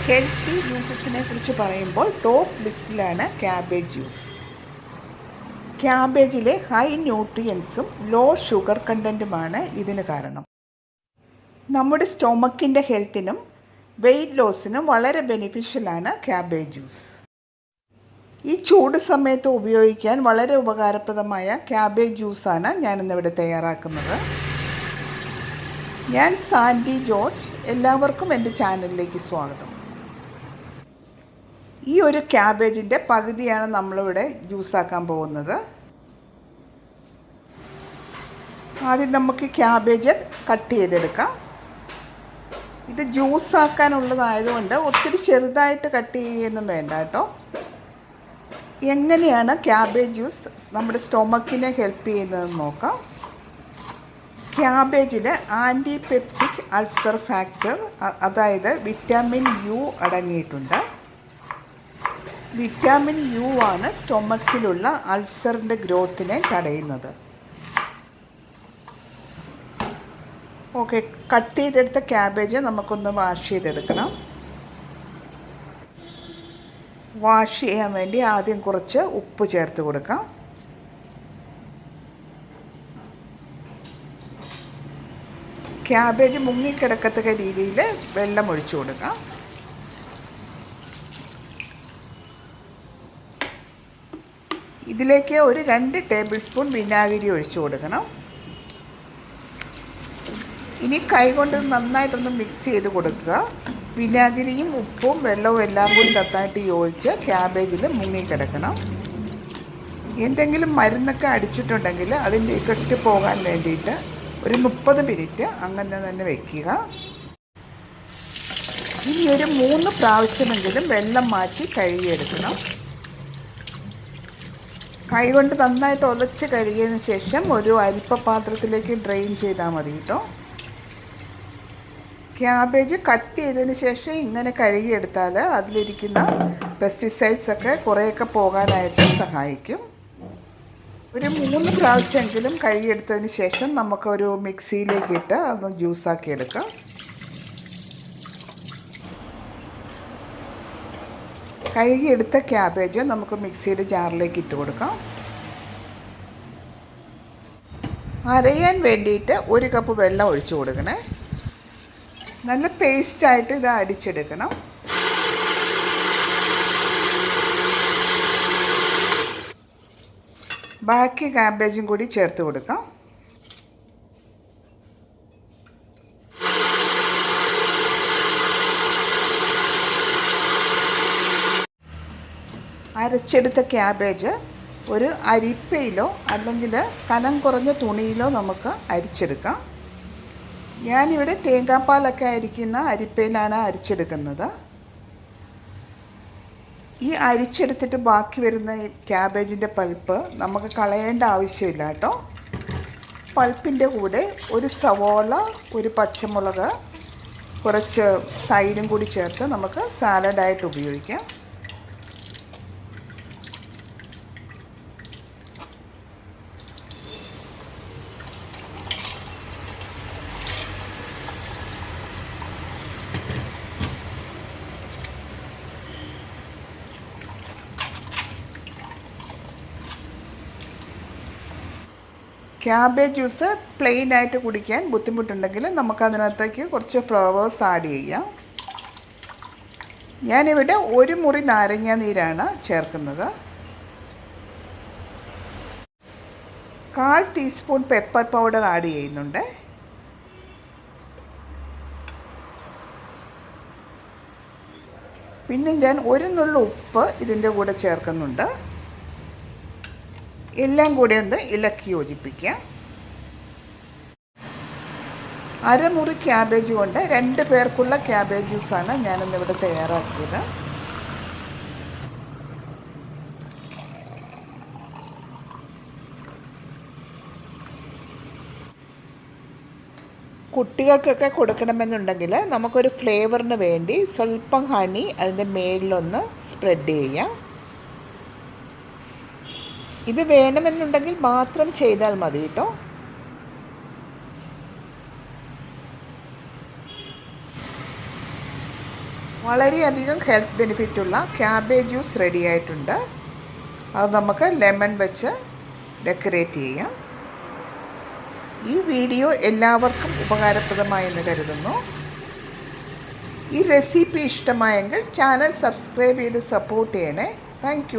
Healthy ജ്യൂസസിനെ കുറിച്ച് പറയുമ്പോൾ ടോപ്പ് ലിസ്റ്റിലാണ് ക്യാബേജ് ജ്യൂസ്. ക്യാബേജിലെ ഹൈ ന്യൂട്രിയൻസും ലോ ഷുഗർ കണ്ടൻറ്റുമാണ് ഇതിന് കാരണം. നമ്മുടെ സ്റ്റൊമക്കിൻ്റെ ഹെൽത്തിനും വെയ്റ്റ് ലോസിനും വളരെ ബെനിഫിഷ്യലാണ് ക്യാബേജ് ജ്യൂസ്. ഈ ചൂട് സമയത്ത് ഉപയോഗിക്കാൻ വളരെ ഉപകാരപ്രദമായ ക്യാബേജ് ജ്യൂസാണ് ഞാനിന്നിവിടെ തയ്യാറാക്കുന്നത്. ഞാൻ സാൻഡി ജോർജ്. എല്ലാവർക്കും എൻ്റെ ചാനലിലേക്ക് സ്വാഗതം. ഈ ഒരു ക്യാബേജിൻ്റെ പകുതിയാണ് നമ്മളിവിടെ ജ്യൂസാക്കാൻ പോകുന്നത്. ആദ്യം നമുക്ക് ക്യാബേജ് കട്ട് ചെയ്തെടുക്കാം. ഇത് ജ്യൂസാക്കാനുള്ളതായതുകൊണ്ട് ഒത്തിരി ചെറുതായിട്ട് കട്ട് ചെയ്യുകയൊന്നും വേണ്ട കേട്ടോ. എങ്ങനെയാണ് ക്യാബേജ് ജ്യൂസ് നമ്മുടെ സ്റ്റൊമക്കിനെ ഹെൽപ്പ് ചെയ്യുന്നതെന്ന് നോക്കാം. ക്യാബേജിൽ ആൻറ്റിപെപ്റ്റിക് അൾസർ ഫാക്ടർ, അതായത് വിറ്റാമിൻ യു അടങ്ങിയിട്ടുണ്ട്. വിറ്റാമിൻ യു ആണ് സ്റ്റൊമക്കിലുള്ള അൾസറിൻ്റെ ഗ്രോത്തിനെ തടയുന്നത്. ഓക്കെ, കട്ട് ചെയ്തെടുത്ത ക്യാബേജ് നമുക്കൊന്ന് വാഷ് ചെയ്തെടുക്കണം. വാഷ് ചെയ്യാൻ വേണ്ടി ആദ്യം കുറച്ച് ഉപ്പ് ചേർത്ത് കൊടുക്കാം. ക്യാബേജ് മുങ്ങിക്കിടക്കത്തക്ക രീതിയിൽ വെള്ളം ഒഴിച്ചു കൊടുക്കാം. ഇതിലേക്ക് ഒരു 2 ടേബിൾ സ്പൂൺ വിനാഗിരി ഒഴിച്ചു കൊടുക്കണം. ഇനി കൈകൊണ്ട് നന്നായിട്ടൊന്ന് മിക്സ് ചെയ്ത് കൊടുക്കുക. വിനാഗിരിയും ഉപ്പും വെള്ളവും എല്ലാം കൂടി നന്നായിട്ട് യോജിച്ച് ക്യാബേജിൽ മുങ്ങിക്കിടക്കണം. എന്തെങ്കിലും മരുന്നൊക്കെ അടിച്ചിട്ടുണ്ടെങ്കിൽ അതിൻ്റെ ഇഫക്റ്റ് പോകാൻ വേണ്ടിയിട്ട് ഒരു 30 മിനിറ്റ് അങ്ങനെ തന്നെ വയ്ക്കുക. ഇനി ഒരു 3 പ്രാവശ്യമെങ്കിലും വെള്ളം മാറ്റി കഴുകിയെടുക്കണം. കൈകൊണ്ട് നന്നായിട്ട് ഉലച്ച് കഴുകിയതിന് ശേഷം ഒരു അരിപ്പ പാത്രത്തിലേക്ക് ഡ്രെയിൻ ചെയ്താൽ മതി കേട്ടോ. ക്യാബേജ് കട്ട് ചെയ്തതിന് ശേഷം ഇങ്ങനെ കഴുകിയെടുത്താൽ അതിലിരിക്കുന്ന പെസ്റ്റിസൈഡ്സൊക്കെ കുറേയൊക്കെ പോകാനായിട്ട് സഹായിക്കും. ഒരു 3 പ്രാവശ്യമെങ്കിലും കഴുകിയെടുത്തതിന് ശേഷം നമുക്കൊരു മിക്സിയിലേക്ക് ഇട്ട് അതൊന്ന് ജ്യൂസാക്കി എടുക്കാം. കഴുകിയെടുത്ത ക്യാബേജ് നമുക്ക് മിക്സിയുടെ ജാറിലേക്ക് ഇട്ട് കൊടുക്കാം. അരയാൻ വേണ്ടിയിട്ട് 1 കപ്പ് വെള്ളം ഒഴിച്ചു കൊടുക്കണേ. നല്ല പേസ്റ്റായിട്ട് ഇത് അടിച്ചെടുക്കണം. ബാക്കി ക്യാബേജും കൂടി ചേർത്ത് കൊടുക്കാം. അരച്ചെടുത്ത ക്യാബേജ് ഒരു അരിപ്പയിലോ അല്ലെങ്കിൽ കനം കുറഞ്ഞ തുണിയിലോ നമുക്ക് അരിച്ചെടുക്കാം. ഞാനിവിടെ തേങ്ങാപ്പാലൊക്കെ അരിക്കുന്ന അരിപ്പയിലാണ് അരിച്ചെടുക്കുന്നത്. ഈ അരിച്ചെടുത്തിട്ട് ബാക്കി വരുന്ന ഈ ക്യാബേജിൻ്റെ പൾപ്പ് നമുക്ക് കളയേണ്ട ആവശ്യമില്ല കേട്ടോ. പൾപ്പിൻ്റെ കൂടെ ഒരു സവോള, ഒരു പച്ചമുളക്, കുറച്ച് തൈരും കൂടി ചേർത്ത് നമുക്ക് സാലഡായിട്ട് ഉപയോഗിക്കാം. ക്യാബേജ് ജ്യൂസ് പ്ലെയിനായിട്ട് കുടിക്കാൻ ബുദ്ധിമുട്ടുണ്ടെങ്കിൽ നമുക്കതിനകത്തേക്ക് കുറച്ച് ഫ്ലവേഴ്സ് ആഡ് ചെയ്യാം. ഞാനിവിടെ 1 മുറി നാരങ്ങ നീരാണ് ചേർക്കുന്നത്. 1/4 ടീസ്പൂൺ പെപ്പർ പൗഡർ ആഡ് ചെയ്യുന്നുണ്ട്. പിന്നെ ഞാൻ 1 നുള്ളു ഉപ്പ് ഇതിൻ്റെ കൂടെ ചേർക്കുന്നുണ്ട്. എല്ലാം കൂടി ഒന്ന് ഇളക്കി യോജിപ്പിക്കുക. 1/2 മുറി ക്യാബേജ് കൊണ്ട് 2 പേർക്കുള്ള ക്യാബേജ് ജ്യൂസാണ് ഞാനിന്നിവിടെ തയ്യാറാക്കിയത്. കുട്ടികൾക്കൊക്കെ കൊടുക്കണമെന്നുണ്ടെങ്കിൽ നമുക്കൊരു ഫ്ലേവറിന് വേണ്ടി സ്വല്പം ഹണി അതിൻ്റെ മേലിലൊന്ന് സ്പ്രെഡ് ചെയ്യാം. ഇത് വേണമെന്നുണ്ടെങ്കിൽ മാത്രം ചെയ്താൽ മതി കേട്ടോ. വളരെയധികം ഹെൽത്ത് ബെനിഫിറ്റുള്ള ക്യാബേജ് ജ്യൂസ് റെഡി ആയിട്ടുണ്ട്. അത് നമുക്ക് ലെമൺ വെച്ച് ഡെക്കറേറ്റ് ചെയ്യാം. ഈ വീഡിയോ എല്ലാവർക്കും ഉപകാരപ്രദമായെന്ന് കരുതുന്നു. ഈ റെസിപ്പി ഇഷ്ടമായെങ്കിൽ ചാനൽ സബ്സ്ക്രൈബ് ചെയ്ത് സപ്പോർട്ട് ചെയ്യണേ. താങ്ക്